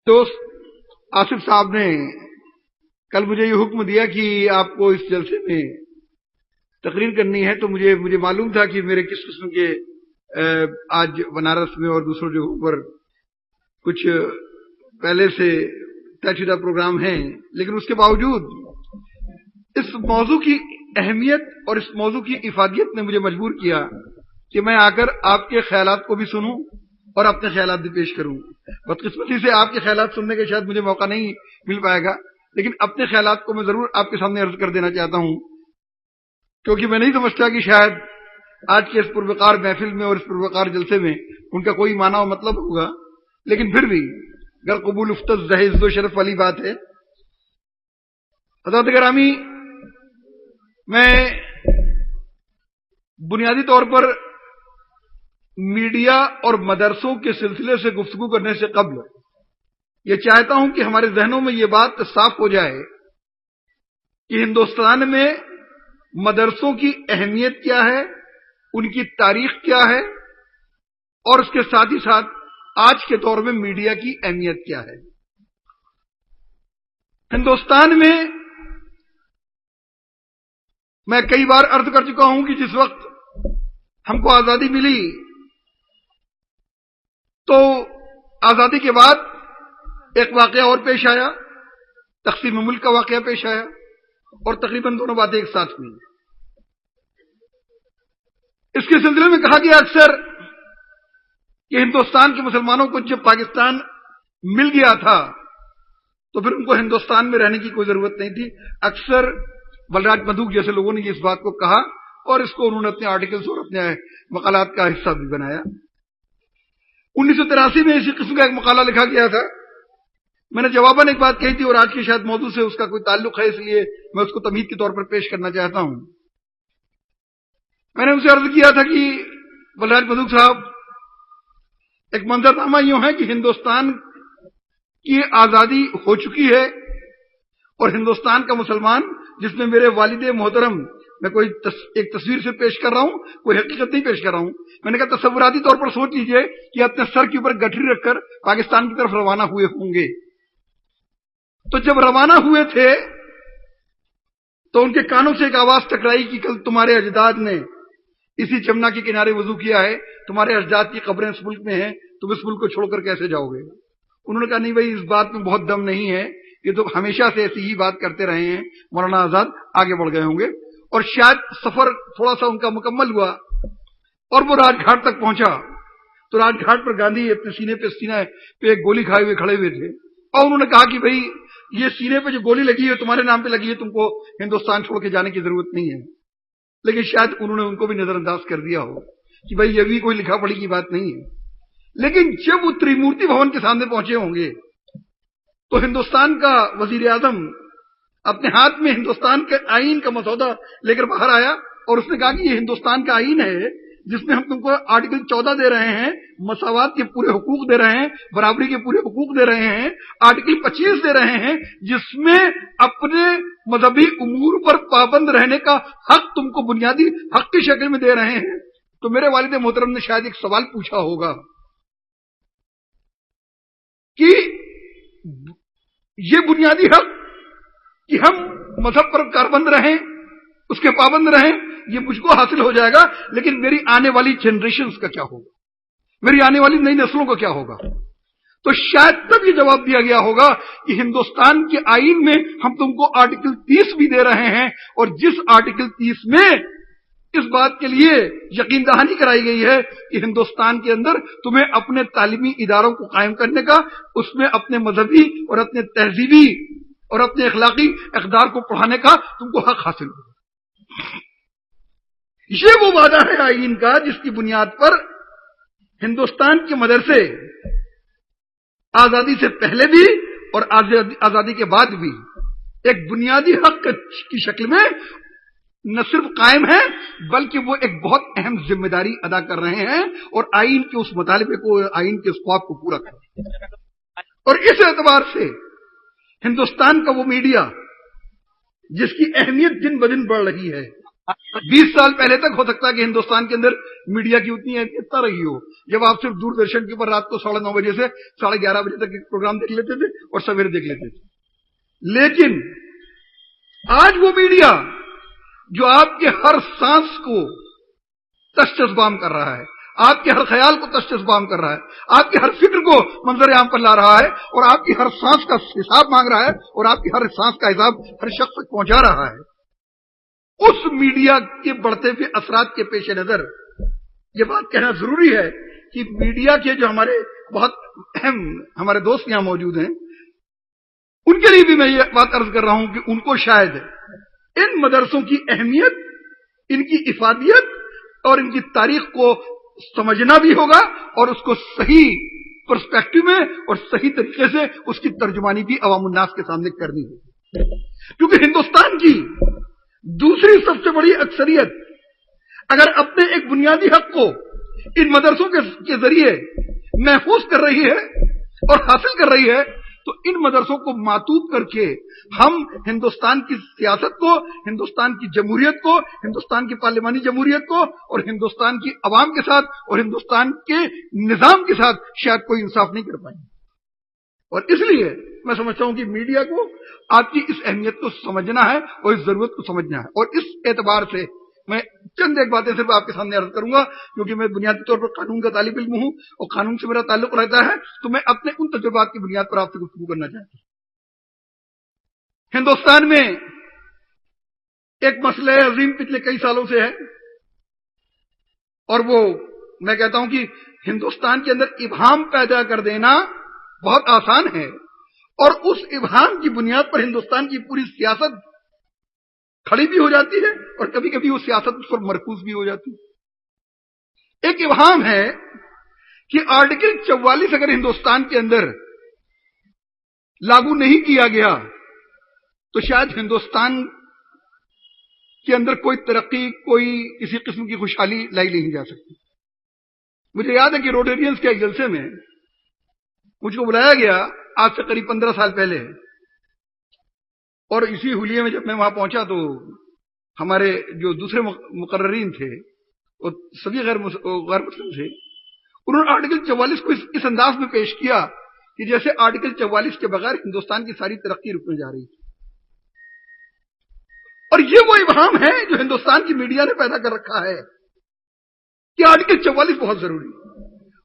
دوست آصف صاحب نے کل مجھے یہ حکم دیا کہ آپ کو اس جلسے میں تقریر کرنی ہے، تو مجھے معلوم تھا کہ میرے کس قسم کے آج بنارس میں اور دوسروں جگہوں پر کچھ پہلے سے طے شدہ پروگرام ہیں، لیکن اس کے باوجود اس موضوع کی اہمیت اور اس موضوع کی افادیت نے مجھے مجبور کیا کہ میں آ کر آپ کے خیالات کو بھی سنوں اور اپنے خیالات بھی پیش کروں۔ بدقسمتی سے آپ کے خیالات سننے کا شاید مجھے موقع نہیں مل پائے گا، لیکن اپنے خیالات کو میں ضرور آپ کے سامنے عرض کر دینا چاہتا ہوں، کیونکہ میں نہیں سمجھتا کہ شاید آج کے اس پروقار محفل میں اور اس پروقار جلسے میں ان کا کوئی معنی و مطلب ہوگا، لیکن پھر بھی گر قبول افتد زہ و شرف والی بات ہے۔ حضرات گرامی، میں بنیادی طور پر میڈیا اور مدرسوں کے سلسلے سے گفتگو کرنے سے قبل یہ چاہتا ہوں کہ ہمارے ذہنوں میں یہ بات صاف ہو جائے کہ ہندوستان میں مدرسوں کی اہمیت کیا ہے، ان کی تاریخ کیا ہے، اور اس کے ساتھ ہی ساتھ آج کے دور میں میڈیا کی اہمیت کیا ہے۔ ہندوستان میں میں کئی بار عرض کر چکا ہوں کہ جس وقت ہم کو آزادی ملی تو آزادی کے بعد ایک واقعہ اور پیش آیا، تقسیم ملک کا واقعہ پیش آیا، اور تقریباً دونوں باتیں ایک ساتھ ہوئی۔ اس کے سلسلے میں کہا گیا اکثر کہ ہندوستان کے مسلمانوں کو جب پاکستان مل گیا تھا تو پھر ان کو ہندوستان میں رہنے کی کوئی ضرورت نہیں تھی۔ اکثر بلراج مدھوک جیسے لوگوں نے اس بات کو کہا اور اس کو انہوں نے اپنے آرٹیکلز اور اپنے مقالات کا حصہ بھی بنایا۔ 1983 میں اسی قسم کا ایک مقالہ لکھا گیا تھا۔ میں نے جواباً ایک بات کہی تھی اور آج کے شاید موضوع سے اس کا کوئی تعلق ہے، اس لیے میں اس کو تمہید کے طور پر پیش کرنا چاہتا ہوں۔ میں نے ان سے عرض کیا تھا کہ بلراج مدھوک صاحب، ایک منظرنامہ یوں ہے کہ ہندوستان کی آزادی ہو چکی ہے اور ہندوستان کا مسلمان، جس میں میرے والد محترم، میں کوئی ایک تصویر سے پیش کر رہا ہوں، کوئی حقیقت نہیں پیش کر رہا ہوں، میں نے کہا تصوراتی طور پر سوچ لیجئے کہ اپنے سر کے اوپر گٹھری رکھ کر پاکستان کی طرف روانہ ہوئے ہوں گے۔ تو جب روانہ ہوئے تھے تو ان کے کانوں سے ایک آواز ٹکرائی کہ کل تمہارے اجداد نے اسی جمنا کے کنارے وضو کیا ہے، تمہارے اجداد کی قبریں اس ملک میں ہیں، تم اس ملک کو چھوڑ کر کیسے جاؤ گے؟ انہوں نے کہا نہیں بھائی، اس بات میں بہت دم نہیں ہے، یہ تو ہمیشہ سے ایسی ہی بات کرتے رہے ہیں۔ مولانا آزاد آگے بڑھ گئے ہوں گے اور شاید سفر تھوڑا سا ان کا مکمل ہوا اور وہ راج گھاٹ تک پہنچا تو راج گھاٹ پر گاندھی اپنے سینے پہ ایک گولی کھائے ہوئے کھڑے ہوئے تھے، اور انہوں نے کہا کہ بھائی یہ سینے پہ جو گولی لگی ہے تمہارے نام پہ لگی ہے، تم کو ہندوستان چھوڑ کے جانے کی ضرورت نہیں ہے۔ لیکن شاید انہوں نے ان کو بھی نظر انداز کر دیا ہو کہ بھائی یہ بھی کوئی لکھا پڑھی کی بات نہیں ہے۔ لیکن جب وہ تریمورتی بھون کے سامنے پہنچے ہوں گے تو ہندوستان کا وزیر اعظم اپنے ہاتھ میں ہندوستان کے آئین کا مسودہ لے کر باہر آیا اور اس نے کہا کہ یہ ہندوستان کا آئین ہے جس میں ہم تم کو آرٹیکل 14 دے رہے ہیں، مساوات کے پورے حقوق دے رہے ہیں، برابری کے پورے حقوق دے رہے ہیں، آرٹیکل 25 دے رہے ہیں جس میں اپنے مذہبی امور پر پابند رہنے کا حق تم کو بنیادی حق کی شکل میں دے رہے ہیں۔ تو میرے والد محترم نے شاید ایک سوال پوچھا ہوگا کہ یہ بنیادی حق کہ ہم مذہب پر کاربند رہیں، اس کے پابند رہیں، یہ مجھ کو حاصل ہو جائے گا، لیکن میری آنے والی جنریشنز کا کیا ہوگا، میری آنے والی نئی نسلوں کا کیا ہوگا؟ تو شاید تب یہ جواب دیا گیا ہوگا کہ ہندوستان کے آئین میں ہم تم کو آرٹیکل 30 بھی دے رہے ہیں، اور جس آرٹیکل 30 میں اس بات کے لیے یقین دہانی کرائی گئی ہے کہ ہندوستان کے اندر تمہیں اپنے تعلیمی اداروں کو قائم کرنے کا، اس میں اپنے مذہبی اور اپنے تہذیبی اور اپنے اخلاقی اقدار کو پڑھانے کا تم کو حق حاصل ہوگا۔ یہ وہ وعدہ ہے آئین کا جس کی بنیاد پر ہندوستان کے مدرسے آزادی سے پہلے بھی اور آزادی کے بعد بھی ایک بنیادی حق کی شکل میں نہ صرف قائم ہے بلکہ وہ ایک بہت اہم ذمہ داری ادا کر رہے ہیں اور آئین کے اس مطالبے کو، آئین کے اس خواب کو پورا کر رہے ہیں۔ اور اس اعتبار سے ہندوستان کا وہ میڈیا جس کی اہمیت دن بدن بڑھ رہی ہے، 20 साल पहले तक हो सकता है कि हिंदुस्तान के अंदर मीडिया की उतनी अहमियत न रही हो, जब आप सिर्फ दूरदर्शन के ऊपर रात को 9:30 बजे से 11:30 बजे तक एक प्रोग्राम देख लेते थे और सवेरे देख लेते थे। लेकिन आज वो मीडिया जो आपके हर सांस को तश्तशबाम कर रहा है, आपके हर ख्याल को तश्तशबाम कर रहा है, आपकी हर फिक्र को मंजर आम पर ला रहा है और आपकी हर सांस का हिसाब मांग रहा है और आपकी हर सांस का हिसाब हर शख्स तक पहुंचा रहा है, उस मीडिया के बढ़ते हुए असरात के पेश नजर ये बात कहना जरूरी है कि मीडिया के जो हमारे बहुत अहम हमारे दोस्त यहां मौजूद हैं, उनके लिए भी मैं ये बात अर्ज कर रहा हूं कि उनको शायद इन मदरसों की अहमियत, इनकी इफादियत और इनकी तारीख को समझना भी होगा और उसको सही पर्सपेक्टिव में और सही तरीके से उसकी तर्जुमानी भी अवामुन्नास के सामने करनी होगी। क्योंकि हिंदुस्तान की दूसरी सबसे बड़ी अक्सरियत अगर अपने एक बुनियादी हक को इन मदरसों के जरिए महफूज कर रही है और हासिल कर रही है, तो इन मदरसों को मातूब करके हम हिंदुस्तान की सियासत को, हिंदुस्तान की जमहूरियत को, हिंदुस्तान की पार्लिमानी जमहूरियत को और हिंदुस्तान की अवाम के साथ और हिंदुस्तान के निजाम के साथ शायद कोई इंसाफ नहीं कर पाएंगे। और इसलिए मैं समझता हूं कि मीडिया को आपकी इस अहमियत को समझना है और इस जरूरत को समझना है। और इस एतबार से मैं चंद एक बातें सिर्फ आपके सामने अर्ज करूंगा, क्योंकि मैं बुनियादी तौर पर कानून का तालिब इल्म हूं और कानून से मेरा ताल्लुक रहता है, तो मैं अपने उन तजुर्बात की बुनियाद पर आपसे गुफ्तगू करना चाहता हूं। हिंदुस्तान में एक मसला अजीम पिछले कई सालों से है और वो मैं कहता हूं कि हिंदुस्तान के अंदर इबहाम पैदा कर देना बहुत आसान है और उस इबहाम की बुनियाद पर हिंदुस्तान की पूरी सियासत खड़ी भी हो जाती है और कभी कभी वो सियासत पर मरकूज भी हो जाती है। एक इबहाम है कि आर्टिकल 44 अगर हिंदुस्तान के अंदर लागू नहीं किया गया तो शायद हिंदुस्तान के अंदर कोई तरक्की, कोई किसी किस्म की खुशहाली लाई नहीं जा सकती। मुझे याद है कि रोटेरियंस के एक जलसे में मुझको बुलाया गया आज से करीब 15 साल पहले, और इसी हुलिये में जब मैं वहां पहुंचा तो हमारे जो दूसरे मुकर्ररीन थे वो सभी गैर मुस्लिम थे। उन्होंने आर्टिकल 44 को इस अंदाज में पेश किया कि जैसे आर्टिकल 44 के बगैर हिंदुस्तान की सारी तरक्की रुकने जा रही थी। और ये वो इबहाम है जो हिंदुस्तान की मीडिया ने पैदा कर रखा है कि आर्टिकल 44 बहुत जरूरी है।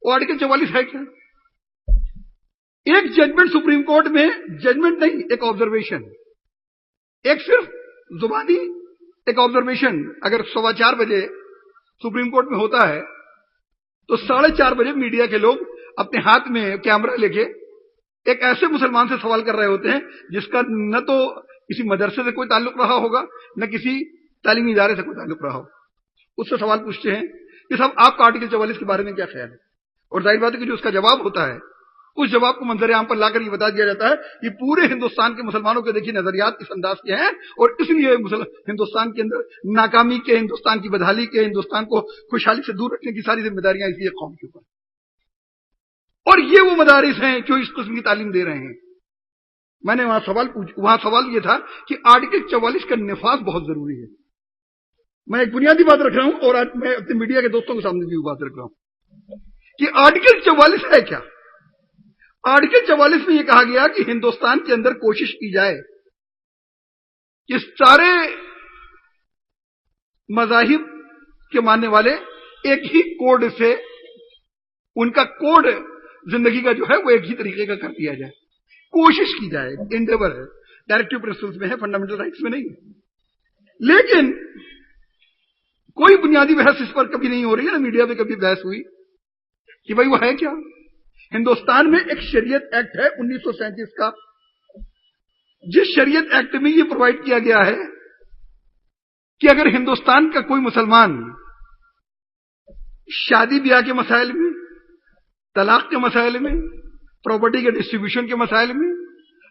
वो आर्टिकल 44 है क्या? एक जजमेंट सुप्रीम कोर्ट में, जजमेंट नहीं, एक ऑब्जर्वेशन, एक सिर्फ जुबानी एक ऑब्जर्वेशन अगर 4:15 बजे सुप्रीम कोर्ट में होता है तो 4:30 बजे मीडिया के लोग अपने हाथ में कैमरा लेके एक ऐसे मुसलमान से सवाल कर रहे होते हैं जिसका न तो किसी मदरसे से कोई ताल्लुक रहा होगा न किसी तालीमी इदारे से कोई ताल्लुक रहा हो। उससे सवाल पूछते हैं कि साहब आपका आर्टिकल 44 के बारे में क्या ख्याल है? और जाहिर बात है कि जो उसका जवाब होता है उस जवाब को मंजर आम पर लाकर ये बता दिया जाता है कि पूरे हिंदुस्तान के मुसलमानों के देखिए नजरियात इस अंदाज के हैं और इसलिए हिंदुस्तान के अंदर नाकामी के, हिंदुस्तान की बदहाली के, हिंदुस्तान को खुशहाली से दूर रखने की सारी जिम्मेदारियां इसी एक कौम के ऊपर। और ये वो मदारिस हैं जो इस किस्म की तालीम दे रहे हैं। मैंने वहां सवाल ये था कि आर्टिकल 44 का निफाज बहुत जरूरी है। मैं एक बुनियादी बात रख रहा हूं और आज मैं अपने मीडिया के दोस्तों के सामने भी बात रख रहा हूं कि आर्टिकल 44 है क्या। आर्टिकल 44 में यह कहा गया कि हिंदुस्तान के अंदर कोशिश की जाए कि सारे मजाहिब के मानने वाले एक ही कोड से, उनका कोड जिंदगी का जो है वो एक ही तरीके का कर दिया जाए। कोशिश की जाए, एंडेवर है, डायरेक्टिव प्रिंसिपल्स में है, फंडामेंटल राइट्स में नहीं। लेकिन कोई बुनियादी बहस इस पर कभी नहीं हो रही है, ना मीडिया पे कभी बहस हुई कि भाई वो है क्या। हिंदुस्तान में एक शरीयत एक्ट है 1937 का, जिस शरीयत एक्ट में यह प्रोवाइड किया गया है कि अगर हिंदुस्तान का कोई मुसलमान शादी ब्याह के मसाइल में, तलाक के मसाइल में, प्रॉपर्टी के डिस्ट्रीब्यूशन के मसाइल में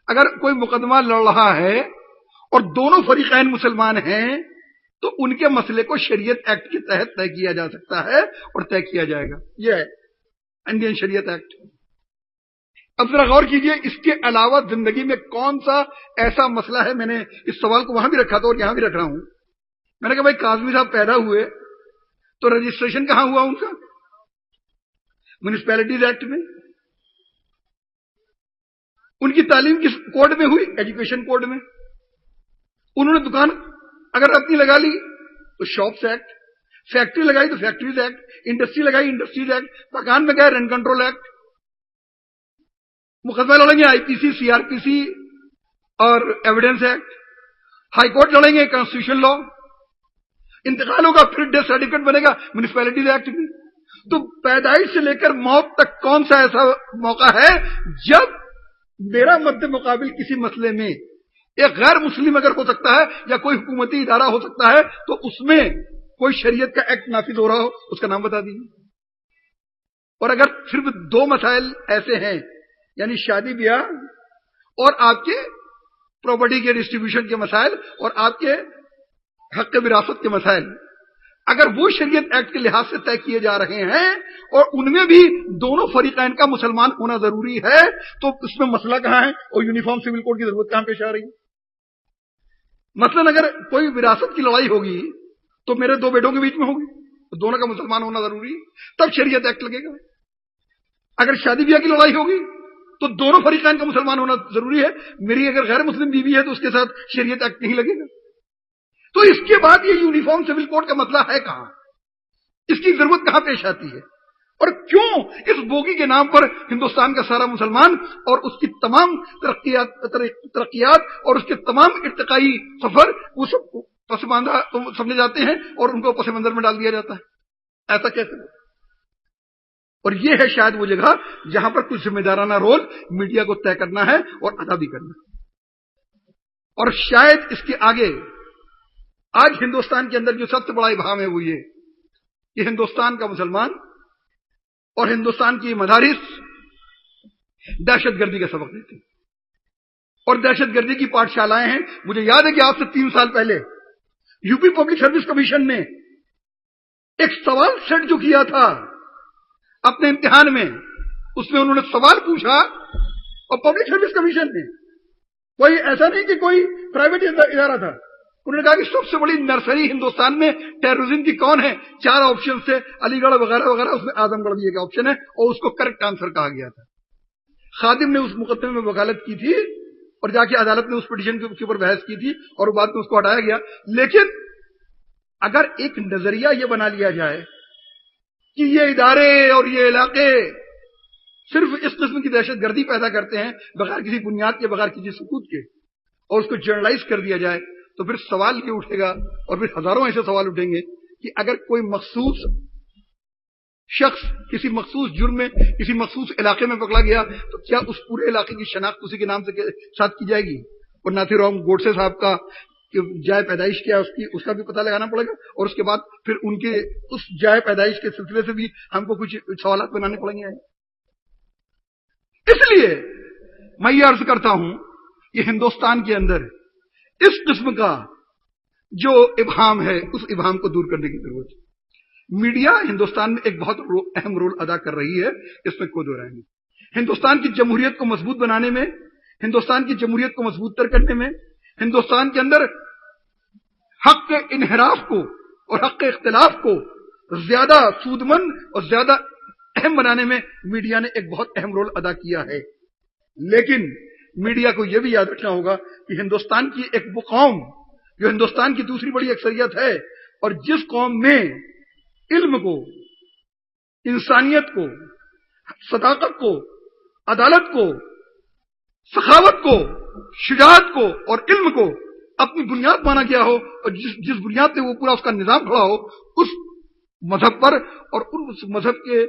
अगर कोई मुकदमा लड़ रहा है और दोनों फरीकैन मुसलमान हैं तो उनके मसले को शरीयत एक्ट के तहत तय किया जा सकता है और तय किया जाएगा। यह है इंडियन शरीयत एक्ट। अब जरा गौर कीजिए, इसके अलावा जिंदगी में कौन सा ऐसा मसला है, मैंने इस सवाल को वहां भी रखा था और यहां भी रख रहा हूं, मैंने कहा भाई काजमी साहब पैदा हुए तो रजिस्ट्रेशन कहां हुआ उनका? म्युनिसिपैलिटीज एक्ट में। उनकी तालीम किस कोड में हुई? एजुकेशन कोड में। उन्होंने दुकान अगर अपनी लगा ली तो शॉप्स एक्ट, फैक्ट्री लगाई तो फैक्ट्रीज एक्ट, इंडस्ट्री लगाई इंडस्ट्रीज एक्ट, मकान में गए रेंट कंट्रोल एक्ट, मुकदमा लड़ेंगे आईपीसी, सीआरपीसी और एविडेंस एक्ट, हाईकोर्ट लड़ेंगे कॉन्स्टिट्यूशन लॉ, इंतकाल होगा फिर डेथ सर्टिफिकेट बनेगा म्युनिसिपैलिटीज एक्ट में। तो पैदाइश से लेकर मौत तक कौन सा ऐसा मौका है जब मेरा मद्दे मुकाबिल किसी मसले में एक गैर मुस्लिम अगर हो सकता है या कोई हुकूमती इदारा हो सकता है तो उसमें कोई शरीयत का एक्ट नाफिज हो रहा हो, उसका नाम बता दीजिए। और अगर सिर्फ दो मसाइल ऐसे हैं, यानी शादी ब्याह और आपके प्रॉपर्टी के डिस्ट्रीब्यूशन के मसाइल और आपके हक विरासत के मसाइल, अगर वो शरीयत एक्ट के लिहाज से तय किए जा रहे हैं और उनमें भी दोनों फरीकैन का मुसलमान होना जरूरी है, तो इसमें मसला कहां है और यूनिफॉर्म सिविल कोड की जरूरत कहां पेश आ रही है? मसलन अगर कोई विरासत की लड़ाई होगी तो मेरे दो बेटों के बीच में होगी, तो दोनों का मुसलमान होना जरूरी है, तब शरीयत एक्ट लगेगा। अगर शादी ब्याह की लड़ाई होगी तो दोनों फरीकैन का मुसलमान होना जरूरी है, मेरी अगर गैर मुस्लिम बीवी है तो उसके साथ शरीयत एक्ट नहीं लगेगा। तो इसके बाद ये यूनिफॉर्म सिविल कोड का मसला है कहां? इसकी जरूरत कहां पेश आती है? और क्यों इस बोगी के नाम पर हिंदुस्तान का सारा मुसलमान और उसकी तमाम तरक्कियात और उसके तमाम इर्तिकाई सफर वो सब पसमानदा समझे जाते हैं और उनको पस मंजर में डाल दिया जाता है? ऐसा कैसे? और ये है शायद वो जगह जहां पर कुछ जिम्मेदाराना रोल मीडिया को तय करना है और अदा भी करना है। और शायद इसके आगे आज हिंदुस्तान के अंदर जो सबसे बड़ा इबाहम है वो ये कि हिंदुस्तान का मुसलमान और हिंदुस्तान की मदारिस दहशतगर्दी का सबक देते हैं और दहशतगर्दी की पाठशालाएं हैं। मुझे याद है कि आज से 3 साल पहले यूपी पब्लिक सर्विस कमीशन ने एक सवाल सेट जो किया था अपने इम्तिहान में, उसमें उन्होंने सवाल पूछा और पब्लिक सर्विस कमीशन ने, कोई ऐसा नहीं कि कोई प्राइवेट इदारा था, उन्होंने कहा कि सबसे बड़ी नर्सरी हिंदुस्तान में टेररिज्म की कौन है? 4 ऑप्शन से अलीगढ़ वगैरह वगैरह, उसमें आजमगढ़ भी एक ऑप्शन है और उसको करेक्ट आंसर कहा गया था। खादिम ने उस मुकदमे में वकालत की थी और जाके अदालत ने उस पिटीशन के ऊपर बहस की थी और बाद में उसको हटाया गया। लेकिन अगर एक नजरिया यह बना लिया जाए कि ये इदारे और ये इलाके सिर्फ इस किस्म की दहशतगर्दी पैदा करते हैं बगैर किसी बुनियाद के, बगैर किसी सबूत के, और उसको जर्नलाइज कर दिया जाए, तो फिर सवाल ये उठेगा और फिर हजारों ऐसे सवाल उठेंगे कि अगर कोई मखसूस शख्स किसी मखसूस जुर्म में किसी मखसूस इलाके में पकड़ा गया तो क्या उस पूरे इलाके की शनाख्त उसी के नाम से साथ की जाएगी? और नाथुराम गोडसे साहब का जाय पैदाइश क्या है उसका भी पता लगाना पड़ेगा और उसके बाद फिर उनके उस जाय पैदाइश के सिलसिले से भी हमको कुछ सवाल बनाने पड़ेंगे। इसलिए मैं ये अर्ज करता हूं कि हिंदुस्तान के अंदर इस किस्म का जो इबाम है उस इबाम को दूर करने की जरूरत है। मीडिया हिंदुस्तान में एक बहुत अहम रोल अदा कर रही है, इसमें कोई दो राय नहीं। हिंदुस्तान की जमहूरियत को मजबूत बनाने में, हिंदुस्तान की जमहूरियत को मजबूत तर करने में, हिंदुस्तान के अंदर हक के इनहराफ को और हक के इख्तिलाफ को ज्यादा सूदमंद और ज्यादा अहम बनाने में मीडिया ने एक बहुत अहम रोल अदा किया है। लेकिन मीडिया को यह भी याद रखना होगा कि हिंदुस्तान की एक वो कौम जो हिंदुस्तान की दूसरी बड़ी अक्सरियत है और जिस कौम में इल्म को, इंसानियत को, सदाकत को, अदालत को, सखावत को, शुजाअत को और इल्म को अपनी बुनियाद माना गया हो और जिस बुनियाद पे वो पूरा उसका निजाम खड़ा हो, उस मजहब पर और उस मजहब के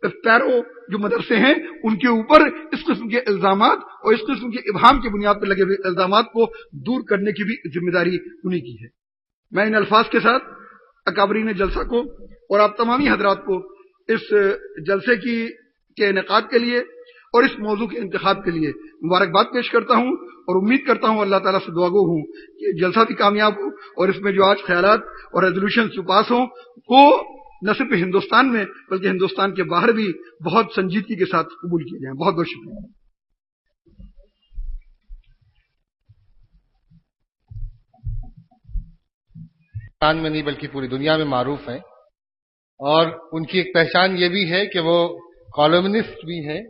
पैरों जो मदरसे हैं उनके ऊपर इस किस्म के इल्जामात और इस किस्म के इबाम की बुनियाद पर लगे हुए इल्जामात को दूर करने की भी जिम्मेदारी उन्हीं की है। मैं इन अल्फाज के साथ अकाबरीन जलसा को और आप तमामी हजरात को इस जलसे के इनेकाद के लिए और इस मौजू के इंतखाब के लिए मुबारकबाद पेश करता हूं और उम्मीद करता हूं अल्लाह ताला से दुआगो हूं कि जलसा भी कामयाब हो और इसमें जो आज ख्यालात और रेजोल्यूशन जो पास हों वो न सिर्फ हिंदुस्तान में बल्कि हिंदुस्तान के बाहर भी बहुत संजीदगी के साथ कबूल किए जाएं। बहुत बहुत शुक्रिया। پاکستان میں نہیں بلکہ پوری دنیا میں معروف ہیں، اور ان کی ایک پہچان یہ بھی ہے کہ وہ کالمنسٹ بھی ہیں،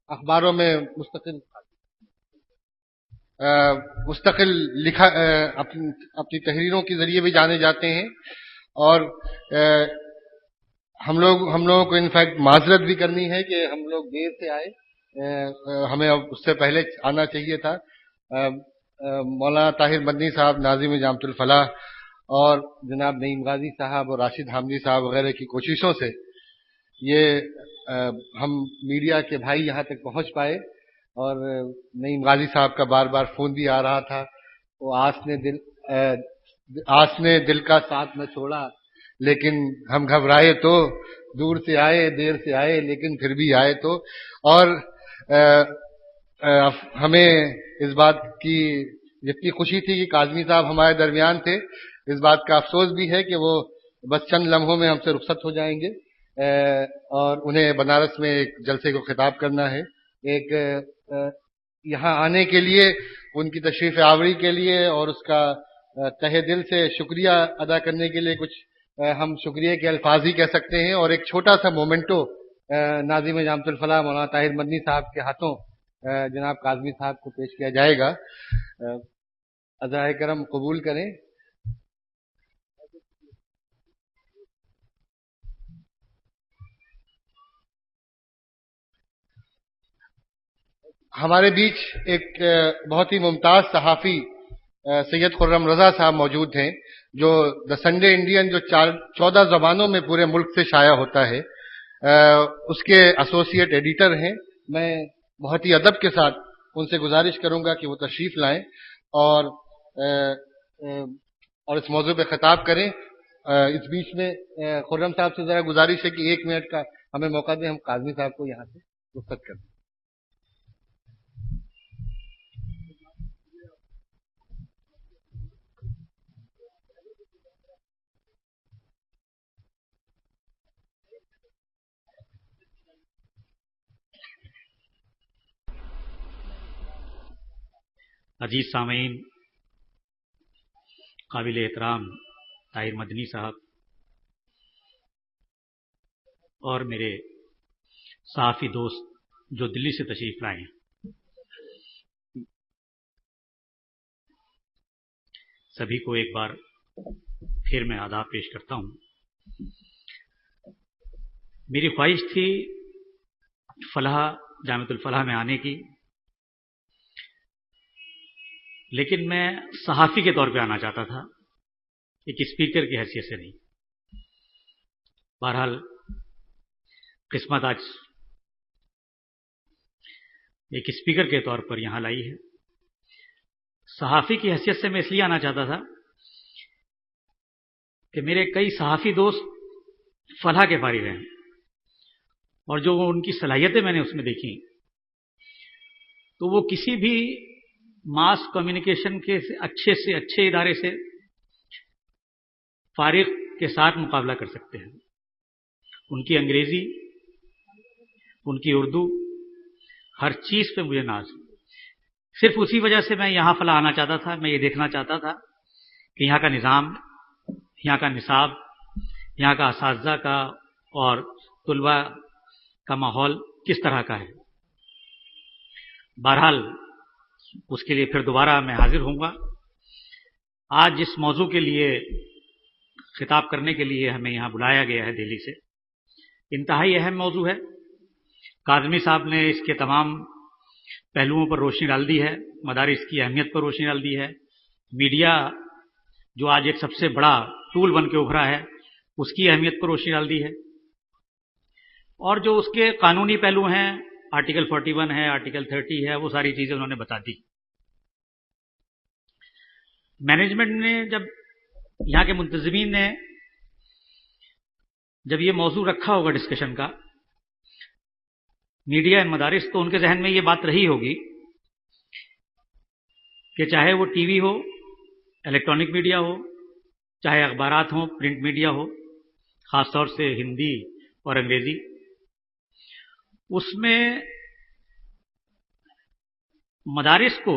اخباروں میں مستقل لکھا اپنی تحریروں کے ذریعے بھی جانے جاتے ہیں، اور ہم لوگوں کو انفیکٹ معذرت بھی کرنی ہے کہ ہم لوگ دیر سے آئے، ہمیں اب اس سے پہلے آنا چاہیے تھا۔ مولانا طاہر مدنی صاحب، ناظم جامع الفلاح، اور جناب نعیم غازی صاحب اور راشد حامدی صاحب وغیرہ کی کوششوں سے یہ ہم میڈیا کے بھائی یہاں تک پہنچ پائے، اور نعیم غازی صاحب کا بار بار فون بھی آ رہا تھا، وہ آس نے دل کا ساتھ نہ چھوڑا، لیکن ہم گھبرائے تو، دور سے آئے دیر سے آئے لیکن پھر بھی آئے تو۔ اور ہمیں اس بات کی جتنی خوشی تھی کہ کاظمی صاحب ہمارے درمیان تھے، اس بات کا افسوس بھی ہے کہ وہ بس چند لمحوں میں ہم سے رخصت ہو جائیں گے، اور انہیں بنارس میں ایک جلسے کو خطاب کرنا ہے۔ ایک یہاں آنے کے لیے، ان کی تشریف آوری کے لیے اور اس کا تہہ دل سے شکریہ ادا کرنے کے لیے کچھ ہم شکریہ کے الفاظ ہی کہہ سکتے ہیں، اور ایک چھوٹا سا مومنٹو ناظم جامع الفلاح مولانا طاہر مدنی صاحب کے ہاتھوں جناب کاظمی صاحب کو پیش کیا جائے گا۔ عزائے کرم قبول کریں۔ ہمارے بیچ ایک بہت ہی ممتاز صحافی سید خرم رضا صاحب موجود ہیں، جو دا سنڈے انڈین جو 14 زبانوں میں پورے ملک سے شائع ہوتا ہے، اس کے ایسوسیٹ ایڈیٹر ہیں۔ میں بہت ہی ادب کے ساتھ ان سے گزارش کروں گا کہ وہ تشریف لائیں اور اس موضوع پہ خطاب کریں۔ اس بیچ میں خرم صاحب سے ذرا گزارش ہے کہ 1 منٹ کا ہمیں موقع دیں، ہم کاظمی صاحب کو یہاں سے رخصت کر دیں۔ عزیز سامعین، قابل احترام طاہر مدنی صاحب اور میرے صحافی دوست جو دلی سے تشریف لائے ہیں، سبھی کو ایک بار پھر میں آداب پیش کرتا ہوں۔ میری خواہش تھی فلاح جامع الفلاح میں آنے کی، لیکن میں صحافی کے طور پہ آنا چاہتا تھا، ایک اسپیکر کی حیثیت سے نہیں۔ بہرحال قسمت آج ایک اسپیکر کے طور پر یہاں لائی ہے۔ صحافی کی حیثیت سے میں اس لیے آنا چاہتا تھا کہ میرے کئی صحافی دوست فلاح کے فارغ ہیں، اور جو ان کی صلاحیتیں میں نے اس میں دیکھی، تو وہ کسی بھی ماس کمیونیکیشن کے اچھے سے اچھے ادارے سے فارغ کے ساتھ مقابلہ کر سکتے ہیں۔ ان کی انگریزی، ان کی اردو، ہر چیز پہ مجھے ناز ہے۔ صرف اسی وجہ سے میں یہاں فلاح آنا چاہتا تھا۔ میں یہ دیکھنا چاہتا تھا کہ یہاں کا نظام، یہاں کا نصاب، یہاں کا اساتذہ کا اور طلباء کا ماحول کس طرح کا ہے۔ بہرحال اس کے لیے پھر دوبارہ میں حاضر ہوں گا۔ آج جس موضوع کے لیے خطاب کرنے کے لیے ہمیں یہاں بلایا گیا ہے دہلی سے، انتہائی اہم موضوع ہے۔ کاظمی صاحب نے اس کے تمام پہلوؤں پر روشنی ڈال دی ہے، مدارس کی اہمیت پر روشنی ڈال دی ہے، میڈیا جو آج ایک سب سے بڑا ٹول بن کے ابھرا ہے اس کی اہمیت پر روشنی ڈال دی ہے، اور جو اس کے قانونی پہلو ہیں، آرٹیکل 41 ہے، آرٹیکل 30 ہے، وہ ساری چیزیں انہوں نے بتا دی۔ مینجمنٹ نے یہاں کے منتظمین نے جب یہ موضوع رکھا ہوگا ڈسکشن کا، میڈیا ان مدارس، تو ان کے ذہن میں یہ بات رہی ہوگی کہ چاہے وہ ٹی وی ہو، الیکٹرانک میڈیا ہو، چاہے اخبارات ہوں، پرنٹ میڈیا ہو، خاص طور سے ہندی اور انگریزی، اس میں مدارس کو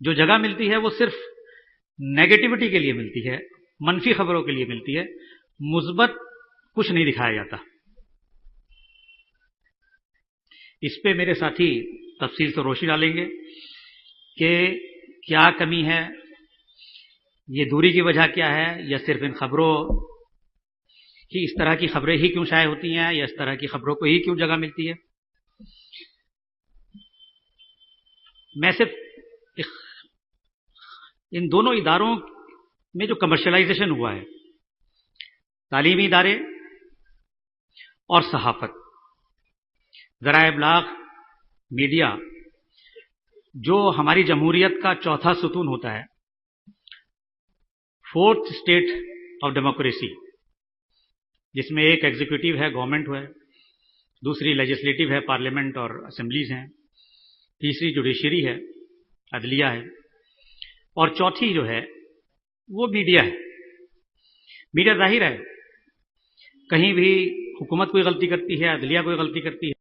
جو جگہ ملتی ہے وہ صرف नेगेटिविटी के लिए मिलती है, मनफी खबरों के लिए मिलती है, मुस्बत कुछ नहीं दिखाया जाता। इस पे मेरे साथी तफसील से रोशनी डालेंगे कि क्या कमी है, ये दूरी की वजह क्या है, या सिर्फ इन खबरों की, इस तरह की खबरें ही क्यों शाये होती हैं, या इस तरह की खबरों को ही क्यों जगह मिलती है। मैं सिर्फ इन दोनों इदारों में जो कमर्शलाइजेशन हुआ है, तालीमी इदारे और सहाफत, ज़राए इब्लाग, मीडिया, जो हमारी जमहूरियत का चौथा सुतून होता है, फोर्थ स्टेट ऑफ डेमोक्रेसी, जिसमें एक एग्जीक्यूटिव है, गवर्नमेंट है, दूसरी लेजिस्लेटिव है, पार्लियामेंट और असेंबलीज हैं, तीसरी जुडिशरी है, अदलिया है, और चौथी जो है वो मीडिया है। मीडिया जाहिर है कहीं भी हुकूमत कोई गलती करती है, अदलिया कोई गलती करती है,